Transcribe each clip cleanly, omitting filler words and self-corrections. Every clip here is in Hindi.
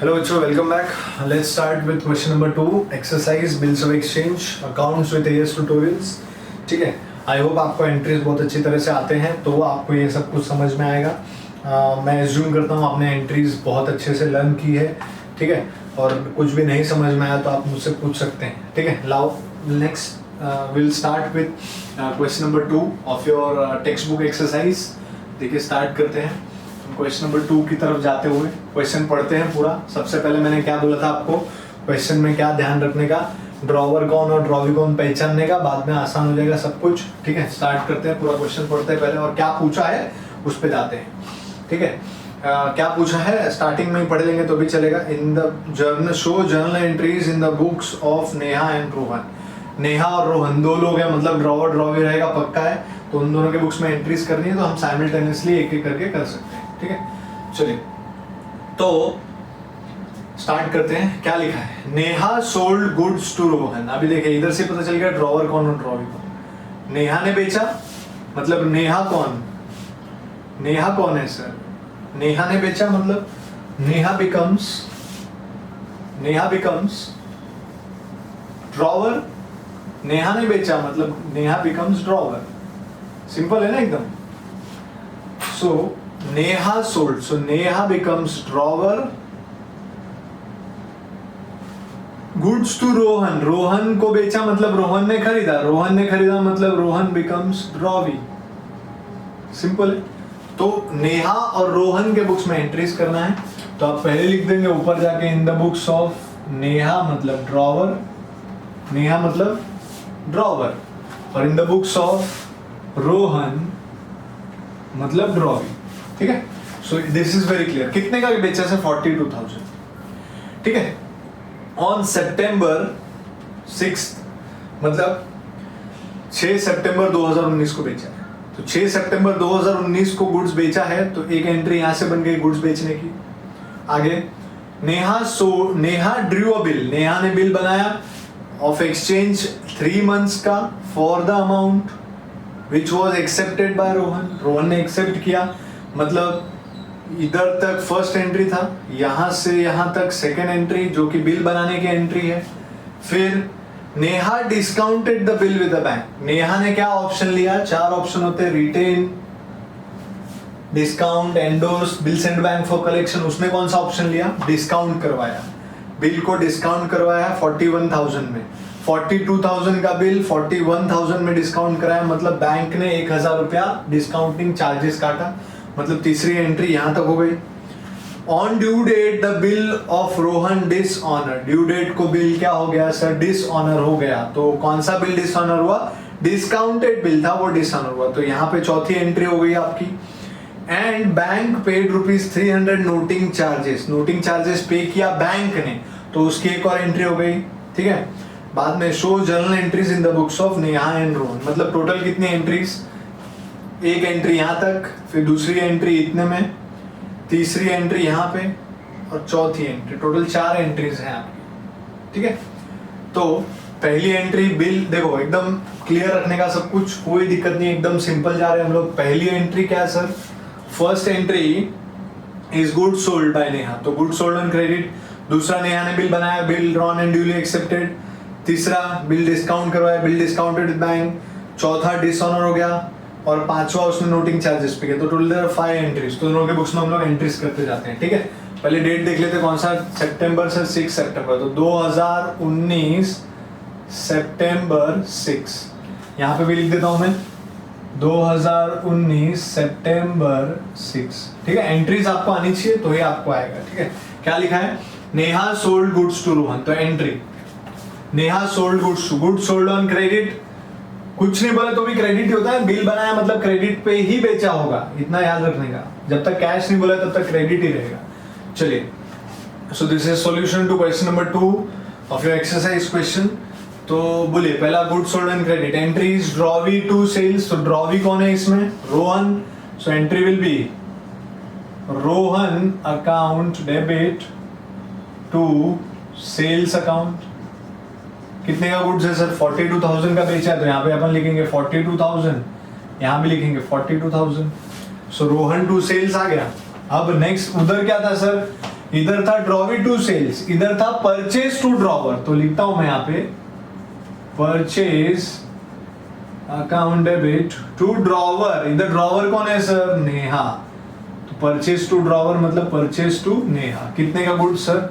Hello, bachcho, welcome back. Let's start with question number 2. Exercise bills of exchange, accounts with AS tutorials. ठीक है, आई होप आपको एंट्रीज बहुत अच्छी तरह से आते हैं तो आपको ये सब कुछ समझ में आएगा. मैं एज्यूम करता हूँ आपने एंट्रीज बहुत अच्छे से लर्न की है. ठीक है, और कुछ भी नहीं समझ में आया तो आप मुझसे पूछ सकते हैं. ठीक है, लाओ next will start with question number 2 of your text book exercise. देखिए स्टार्ट करते हैं. क्वेश्चन नंबर 2 की तरफ जाते हुए क्वेश्चन पढ़ते हैं पूरा. सबसे पहले मैंने क्या बोला था आपको, क्वेश्चन में क्या ध्यान रखने का, ड्रॉवर कौन और ड्रॉवी कौन पहचानने का. बाद में आसान हो जाएगा सब कुछ. ठीक है, स्टार्ट करते हैं. पूरा क्वेश्चन पढ़ते हैं पहले और क्या पूछा है उस पे जाते हैं. ठीक है, क्या पूछा है स्टार्टिंग में ही पढ़ लेंगे तो भी चलेगा. In the journal show journal entries in the books of Neha and Rohan. Neha और रोहन दो लोग हैं, मतलब ड्रॉवर ड्रॉवी रहेगा पक्का है. तो उन दोनों के बुक्स में एंट्रीज करनी है तो हम साइमल्टेनियसली एक एक करके कर सकते हैं. ठीक है, चलिए तो स्टार्ट करते हैं. क्या लिखा है, Neha sold goods to Rohan. अभी देखिए इधर से पता चल गया ड्रॉवर कौन और ड्रॉवी कौन. नेहा ने बेचा, मतलब नेहा कौन, नेहा कौन है सर. नेहा ने बेचा मतलब नेहा बिकम्स ड्रॉवर. नेहा ने बेचा मतलब नेहा बिकम्स ड्रॉवर. सिंपल है ना एकदम. So Neha sold, so Neha becomes drawer goods to Rohan. Rohan को बेचा मतलब रोहन ने खरीदा मतलब रोहन बिकम्स ड्रॉवी. सिंपल है. तो नेहा और रोहन के बुक्स में एंट्रीज करना है तो आप पहले लिख देंगे ऊपर जाके in the books of Neha मतलब ड्रॉवर, नेहा मतलब ड्रॉवर, और in the books of Rohan मतलब ड्रॉवी. ठीक है, so this is very clear. कितने का बेचा सर, 42,000. ठीक है, ऑन सितंबर 6 मतलब 6 सितंबर 2019 को बेचा है. तो 6 सितंबर 2019 को गुड्स बेचा है तो एक एंट्री यहां से बन गई गुड्स बेचने की. आगे Neha drew a bill, Neha ने बिल बनाया ऑफ एक्सचेंज 3 months का for the amount which was accepted by Rohan. Rohan ने एक्सेप्ट किया मतलब इधर तक फर्स्ट एंट्री था, यहां से यहां तक सेकेंड एंट्री जो कि बिल बनाने की एंट्री है. फिर Neha discounted the bill with the bank. Neha ने क्या ऑप्शन लिया, 4 ऑप्शन होते हैं, retain, discount, endorse, bill send bank for collection. उसने कौन सा ऑप्शन लिया, डिस्काउंट करवाया. बिल को डिस्काउंट करवाया 41,000 में. 42,000 का बिल 41,000 में डिस्काउंट कराया मतलब बैंक ने 1,000 रुपया डिस्काउंटिंग चार्जेस काटा. मतलब तीसरी एंट्री यहां तक हो गई. On due date the bill of Rohan dishonour. Due date को बिल क्या हो गया सर, डिसऑनर हो गया. तो कौन सा बिल डिसऑनर हुआ, डिस्काउंटेड बिल था वो डिसऑनर हुआ. तो यहाँ पे चौथी एंट्री हो गई आपकी. And bank paid ₹300 noting charges. Noting charges पे किया बैंक ने तो उसकी एक और एंट्री हो गई. ठीक है, बाद में show journal entries in the books of Neha and Rohan. मतलब टोटल कितनी एंट्रीज, एक एंट्री यहां तक, फिर दूसरी एंट्री इतने में, तीसरी एंट्री यहां पे और चौथी एंट्री. टोटल 4 एंट्रीज हैं आपकी. ठीक है, तो पहली एंट्री बिल देखो एकदम क्लियर रखने का सब कुछ, कोई दिक्कत नहीं, एकदम सिंपल जा रहे हैं हम लोग. पहली एंट्री क्या है sir, first entry is good sold by Neha, तो गुड सोल्ड ऑन क्रेडिट. दूसरा नेहा ने बिल बनाया, bill drawn and duly accepted. तीसरा बिल डिस्काउंट करवाया, बिल डिस्काउंटेड विद बैंक. चौथा डिसऑनर हो गया और पांचवा उसने नोटिंग चार्जेस पे किया. तो टोटल 5 एंट्रीज. तो दोनों के बुक्स में हम लोग एंट्रीज करते जाते हैं. ठीक है, पहले डेट देख लेते हैं कौन सा, सितंबर से 6 सितंबर. तो 2019 सितंबर 6. यहाँ पे भी लिख देता हूं मैं 2019 सितंबर 6. ठीक है, एंट्रीज आपको आनी चाहिए तो ही आपको आएगा. ठीक है, क्या लिखा है, Neha sold goods to Rohan. तो entry Neha sold goods sold on credit. कुछ नहीं बोले तो भी क्रेडिट ही होता है. बिल बनाया मतलब क्रेडिट पे ही बेचा होगा, इतना याद रखने का. जब तक कैश नहीं बोला तब तक क्रेडिट ही रहेगा. चलिए, so this is solution to question number 2 of your exercise question. तो बोलिए पहला good sold on credit. Entries drawee to sales. तो ड्रॉवी कौन है इसमें, Rohan. So entry will be Rohan account debit to sales account. कितने का गुड्स है सर, 42,000 का बेचा है तो यहाँ पे अपन लिखेंगे 42,000, यहाँ भी लिखेंगे 42,000. सो रोहन टू सेल्स आ गया. अब नेक्स्ट उधर क्या था सर, इधर था ड्रॉवी टू सेल्स, इधर था परचेज टू ड्रॉवर, तो लिखता हूं मैं यहाँ पे purchase account debit to drawer. इधर ड्रॉवर कौन है सर? नेहा। तो परचेज टू ड्रॉवर मतलब परचेज टू नेहा। कितने का गुड सर?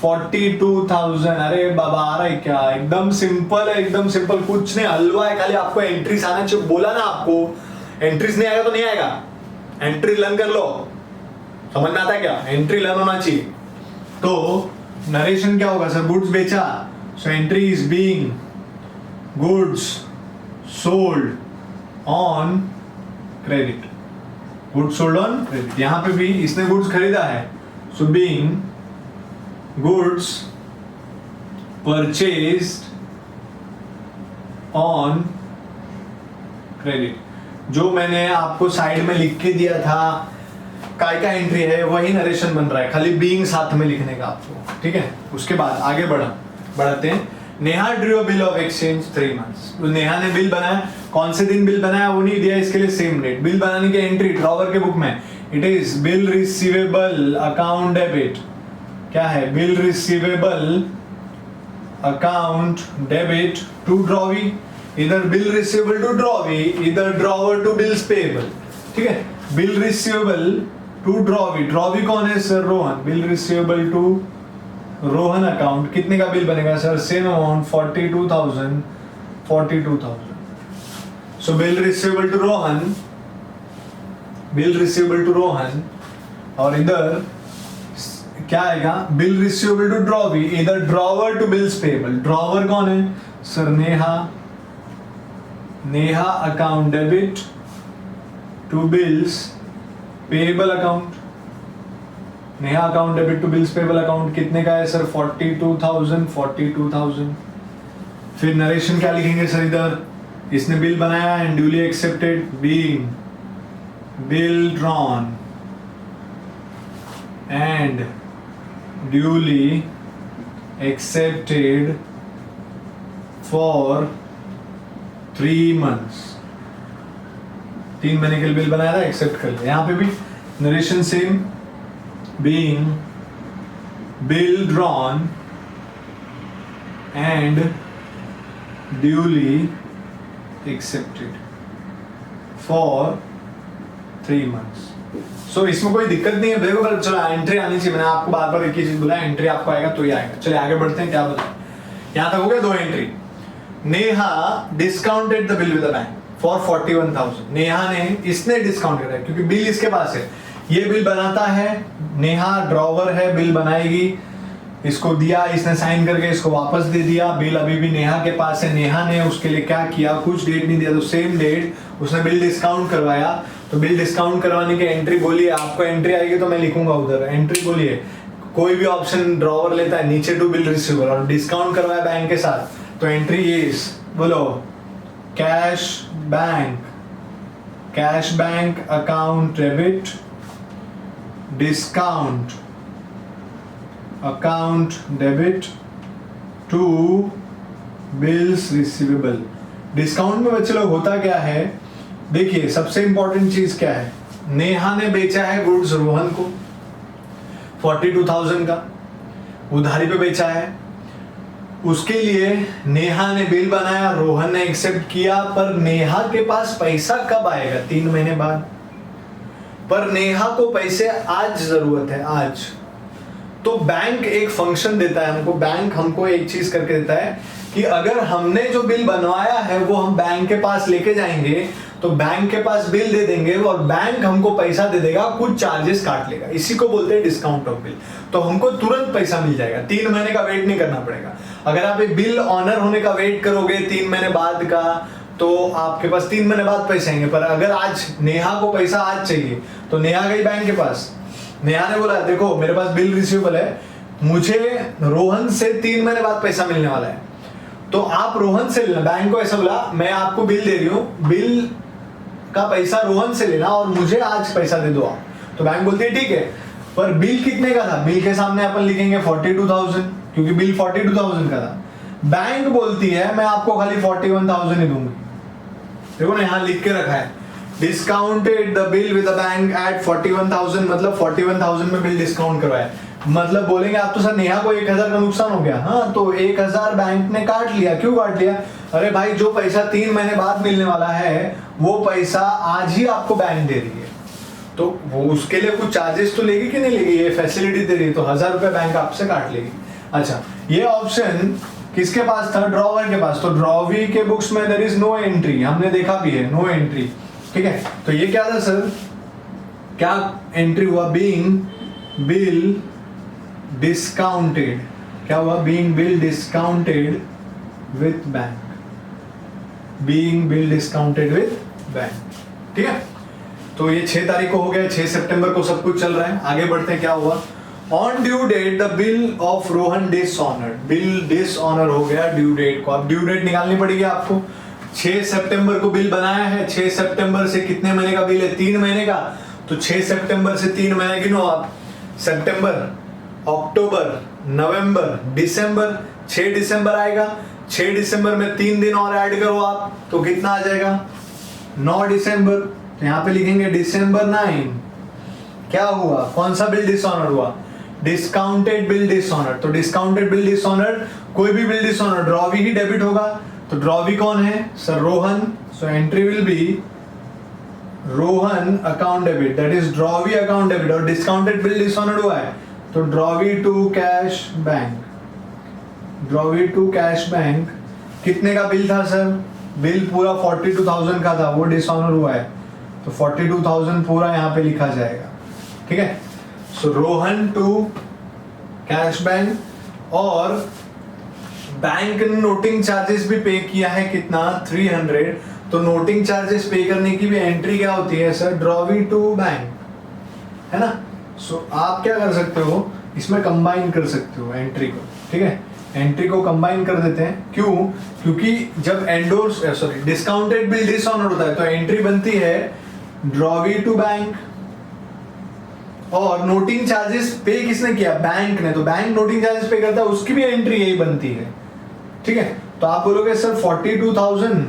42,000। अरे बाबा आ रहा है क्या? एकदम सिंपल है, एकदम सिंपल, कुछ नहीं, हलवा है, खाली आपको एंट्रीज आना चाहिए। बोला ना आपको, एंट्रीज नहीं आएगा तो नहीं आएगा, एंट्री लर्न कर लो। समझ में आता है क्या? एंट्री लर्न होना चाहिए। तो नरेशन क्या होगा सर? गुड्स बेचा, so entry is being goods sold on credit. Goods sold on credit, यहां पे भी इसने गुड्स खरीदा है, so being goods purchased on credit. जो मैंने आपको साइड में लिख के दिया था काय का एंट्री है, वही नरेशन बन रहा है, खाली बीइंग साथ में लिखने का आपको, ठीक है। उसके बाद आगे बढ़ाते हैं। Neha Drew bill of exchange 3 months। तो नेहा ने बिल बनाया, कौन से दिन बिल बनाया वो नहीं दिया, इसके लिए सेम डेट। बिल बनाने की एंट्री ड्रॉवर के बुक में, it is bill receivable account debit. क्या है? Bill receivable account debit to drawee. इधर बिल रिसीवेबल टू ड्रॉवी, इधर ड्रॉवर टू बिल्स पेएबल, ठीक है। Bill receivable to drawee, drawee कौन है sir? Rohan. Bill receivable to Rohan account, कितने का बिल बनेगा sir? Same amount 42,000। So bill receivable to Rohan, bill receivable to Rohan, और इधर क्या आएगा? बिल रिसीवेबल टू ड्रॉवी, इधर drawer to bills payable. Drawer कौन है sir? Neha. Neha account debit to bills payable account. Neha account debit to bills payable account कितने का है सर? 42,000। फिर नरेशन क्या लिखेंगे सर? इधर इसने बिल बनाया and duly accepted, being bill drawn and duly accepted for 3 months। 3 महीने के लिए बिल बनाया था, एक्सेप्ट कर लिया। यहां पे भी narration same, being bill drawn and duly accepted for 3 months। सो इसमें कोई दिक्कत नहीं है, देखो चलो एंट्री आनी चाहिए। मैंने आपको बार बार एक ही चीज बोला, एंट्री आपको आएगा तो ही आएगा। चलिए आगे बढ़ते हैं, क्या बोला? यहां तक हो गया 2 entry. Neha discounted the bill with the bank for 41,000। Neha ने, इसने डिस्काउंट करा क्योंकि बिल इसके पास है, ये बिल बनाता है, नेहा ड्रॉवर है, बिल बनाएगी, इसको दिया, इसने साइन करके इसको वापस दे दिया। बिल अभी भी नेहा के पास है। नेहा ने उसके लिए क्या किया? कुछ डेट नहीं दिया, तो सेम डेट उसने बिल डिस्काउंट करवाया। तो बिल डिस्काउंट करवाने की एंट्री बोलिए, आपको एंट्री आएगी तो मैं लिखूंगा उधर, एंट्री बोलिए। कोई भी ऑप्शन ड्रॉवर लेता है, नीचे टू बिल रिसीवेबल, और डिस्काउंट करवाया बैंक के साथ, तो एंट्री इज, बोलो, cash bank account debit discount account debit to bills receivable. Discount में बच्चे लोग होता क्या है, देखिए सबसे इंपॉर्टेंट चीज क्या है, नेहा ने बेचा है गुड्स रोहन को 42,000 का, उधारी पे बेचा है, उसके लिए नेहा ने बिल बनाया, रोहन ने एक्सेप्ट किया, पर नेहा के पास पैसा कब आएगा? 3 महीने बाद। पर नेहा को पैसे आज जरूरत है, आज। तो बैंक एक फंक्शन देता है हमको, बैंक हमको एक चीज करके देता है कि अगर हमने जो बिल बनवाया है वो हम बैंक के पास लेके जाएंगे तो बैंक के पास बिल दे देंगे और बैंक हमको पैसा दे देगा, कुछ चार्जेस काट लेगा, इसी को बोलते हैं डिस्काउंट ऑफ बिल। तो हमको तुरंत पैसा मिल जाएगा, 3 महीने का वेट नहीं करना पड़ेगा। अगर आप एक बिल ऑनर होने का वेट करोगे 3 महीने बाद का, तो आपके पास 3 महीने बाद पैसे आएंगे। पर अगर आज नेहा को पैसा आज चाहिए तो नेहा गई बैंक के पास, नेहा ने बोला देखो मेरे पास बिल रिसीवेबल है, मुझे रोहन से 3 महीने बाद पैसा मिलने वाला है, तो आप रोहन से लेना। बैंक को ऐसा बोला मैं आपको बिल दे रही हूँ, बिल का पैसा रोहन से लेना और मुझे आज पैसा दे दो आप। तो बैंक बोलती है ठीक है, पर बिल कितने का था? बिल के सामने अपन लिखेंगे 42,000, क्योंकि बिल 42,000 का था। बैंक बोलती है मैं आपको खाली 41,000 ही दूंगी। देखो ना यहाँ लिख के रखा है, discounted the bill with the bank at 41,000, मतलब 41,000 में बिल डिस्काउंट करवाया। मतलब बोलेंगे आप तो सर नेहा को 1000 का नुकसान हो गया। हाँ, तो 1000 बैंक ने काट लिया। क्यों काट लिया? अरे भाई, जो पैसा 3 महीने बाद मिलने वाला है वो पैसा आज ही आपको बैंक दे रही है, तो वो उसके लिए कुछ चार्जेस तो लेगी कि नहीं लेगी? ये फैसिलिटी दे रही है तो 1000 रुपए बैंक आपसे काट लेगी। अच्छा, ये ऑप्शन किसके पास था? ड्रॉवर के पास। तो ड्रॉवी के बुक्स में देयर इज नो एंट्री, हमने देखा भी है, नो एंट्री। ठीक है, तो ये क्या था सर? क्या एंट्री हुआ? Being bill discounted. क्या हुआ? Being bill discounted with bank, being bill discounted with bank. ठीक है, तो ये 6 तारीख को हो गया, 6 सितंबर को सब कुछ चल रहा है। आगे बढ़ते हैं, क्या हुआ? On due date the bill of Rohan dishonoured, bill dishonour हो गया ड्यू डेट को। अब ड्यू डेट निकालनी पड़ेगी आपको। 6 सितंबर को बिल बनाया है, 6 सितंबर से कितने महीने का बिल है? 3 महीने का। तो 6 सितंबर से 3 महीने गिनो आप। सितंबर, अक्टूबर, नवंबर, दिसंबर। 6 दिसंबर आएगा, 6 दिसंबर में 3 दिन और ऐड करो आप, तो कितना आ जाएगा? 9 दिसंबर। तो यहाँ पे लिखेंगे दिसंबर 9। क्या हुआ? कौन सा बिल डिसऑनर हुआ? Discounted bill dishonour. तो डिस्काउंटेड बिल डिसऑनर, कोई भी बिल डिसऑनर ड्रॉवी ही डेबिट होगा। तो ड्रॉवी कौन है sir? Rohan. So entry will be Rohan account debit, that is drawee account debit. और डिस्काउंटेड बिल डिसऑनर हुआ है तो drawee to cash bank, drawee to cash bank. कितने का बिल था सर? बिल पूरा 42,000 का था, वो डिसऑनर हुआ है तो 42,000 पूरा यहाँ पे लिखा जाएगा। ठीक है, सो रोहन टू कैश बैंक। और बैंक ने नोटिंग चार्जेस भी पे किया है, कितना? 300। तो नोटिंग चार्जेस पे करने की भी एंट्री क्या होती है सर? ड्रॉवी टू बैंक, है ना। सो आप क्या कर सकते हो, इसमें कंबाइन कर सकते हो एंट्री को। ठीक है, एंट्री को कंबाइन कर देते हैं। क्यों? क्योंकि जब endorse sorry discounted bill dishonour होता है तो एंट्री बनती है ड्रॉवी टू बैंक। और नोटिंग चार्जेस पे किसने किया? बैंक ने। तो बैंक नोटिंग चार्जेस पे करता है, उसकी भी एंट्री यही बनती है। ठीक है, तो आप बोलोगे सर 42,000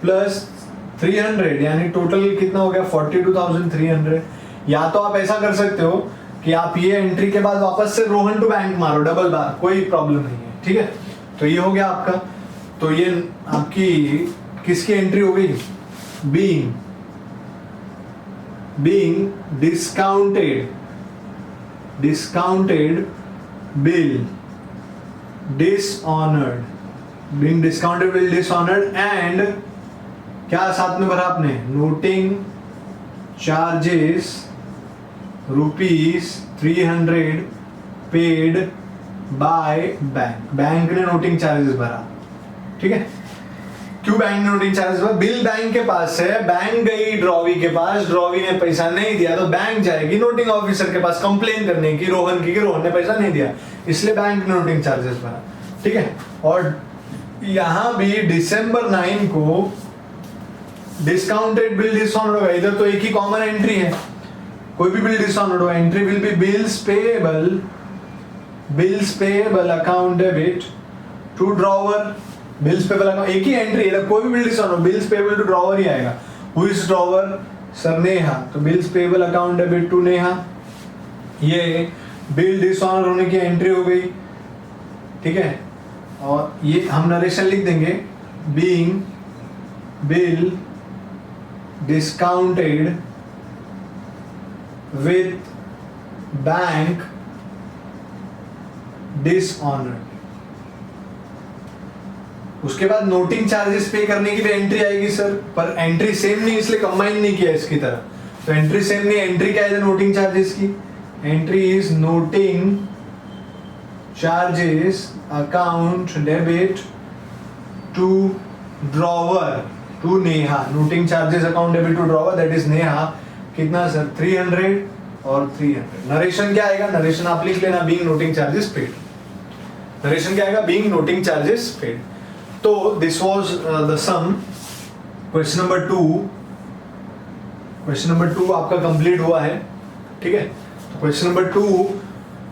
प्लस 300 यानी टोटल कितना हो गया? 42,300। या तो आप ऐसा कर सकते हो कि आप ये एंट्री के बाद वापस से रोहन टू बैंक मारो, डबल बार, कोई प्रॉब्लम नहीं है। ठीक है, तो ये हो गया आपका। तो ये आपकी किसकी एंट्री हो गई? Being discounted bill dishonoured, being discounted bill dishonoured. And क्या साथ में भरा आपने? Noting charges ₹300 paid by bank, bank ने नोटिंग चार्जेस भरा। ठीक है, क्यों बैंक ने नोटिंग चार्जेस भरा? बिल बैंक के पास है, बैंक गई ड्रॉवी के पास, ड्रॉवी ने पैसा नहीं दिया तो बैंक जाएगी नोटिंग ऑफिसर के पास कंप्लेन करने की रोहन की कि रोहन ने पैसा नहीं दिया, इसलिए बैंक ने नोटिंग चार्जेस भरा। ठीक है, और यहां भी दिसंबर 9 को डिस्काउंटेड बिल डिसऑनर्ड होगा। इधर तो एक ही कॉमन एंट्री है, कोई भी बिल डिसऑनर्ड हो, entry will be bills payable account debit to drawer. Bills payable account, एक ही एंट्री है, कोई भी bill dishonoured, bills payable to drawer ही आएगा। Who is drawer? Sir Neha. तो bills payable account debit to Neha, ये बिल डिसऑनर होने की एंट्री हो गई। ठीक है, और ये हम नरेशन लिख देंगे, being bill discounted with bank dishonoured. उसके बाद नोटिंग चार्जेस पे करने की भी एंट्री आएगी सर, पर एंट्री सेम नहीं इसलिए कंबाइन नहीं किया इसकी तरह। तो एंट्री सेम नहीं, एंट्री क्या है नोटिंग चार्जेस की? Entry is noting charges account debit to drawer to Neha. Noting charges account debit to drawer, that is Neha. कितना सर? 300 और 300। नरेशन क्या आएगा? नरेशन आप लिख लेना, being noting charges paid. Narration क्या आएगा? Being noting charges paid. तो this was the sum. Question number 2 आपका कंप्लीट हुआ है। ठीक है, तो क्वेश्चन नंबर 2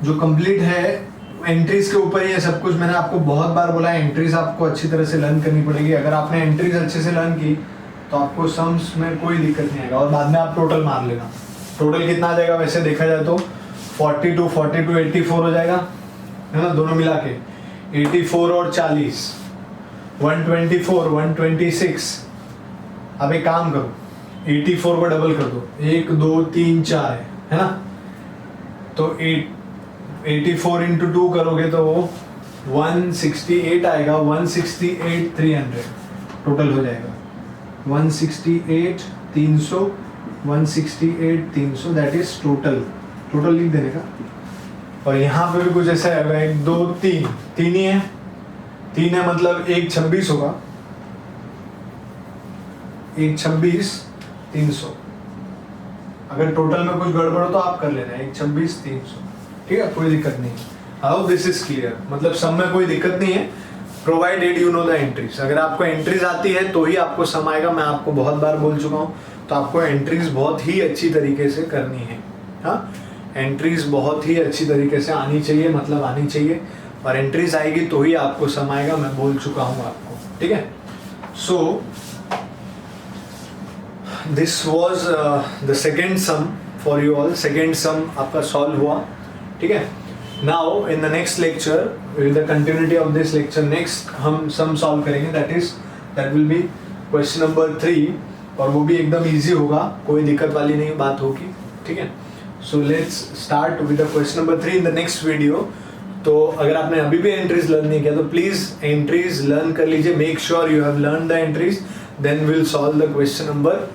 जो कंप्लीट है, एंट्रीज के ऊपर ही है सब कुछ। मैंने आपको बहुत बार बोला है एंट्रीज आपको अच्छी तरह से लर्न करनी पड़ेगी। अगर आपने एंट्रीज अच्छे से लर्न की तो आपको सम्स में कोई दिक्कत नहीं आएगा, और बाद में आप टोटल मार लेना। टोटल कितना आ जाएगा वैसे देखा जाए तो 42 42 84 हो जाएगा, है ना, दोनों मिला के 84 और 40 124 126। अब एक काम करो, 84 को डबल कर दो, 1 2 3 4 है ना, तो 84 इंटू 2 करोगे तो वो 168 आएगा, 168 300 टोटल हो जाएगा, 168 300 168 300 दैट इज टोटल लिख देने का। और यहाँ पे भी कुछ ऐसा है, 1 2 3 3 ही है, 3 है मतलब 1 26 होगा, 1 26 300। अगर टोटल में कुछ गड़बड़ हो तो आप कर लेना, 1 26 300, ठीक है, कोई दिक्कत नहीं। हाउ दिस इज क्लियर, मतलब सब में कोई दिक्कत नहीं है, provided you know the entries. अगर आपको एंट्रीज आती है तो ही आपको सम आएगा, मैं आपको बहुत बार बोल चुका हूँ। तो आपको एंट्रीज बहुत ही अच्छी तरीके से करनी है, हाँ, एंट्रीज बहुत ही अच्छी तरीके से आनी चाहिए, मतलब आनी चाहिए, और एंट्रीज आएगी तो ही आपको सम आएगा, मैं बोल चुका हूँ आपको, ठीक है। So this was the second sum for you all, second sum आपका सॉल्व हुआ, ठीक है। Now in the next lecture, with the continuity of this lecture, next हम सम सॉल्व करेंगे, that will be question number 3, और वो भी एकदम इजी होगा, कोई दिक्कत वाली नहीं बात होगी, ठीक है। So let's start with the question number 3 in the next video. तो अगर आपने अभी भी एंट्रीज लर्न नहीं किया तो प्लीज एंट्रीज लर्न कर लीजिए, make sure you have learn the entries, then will solve the question number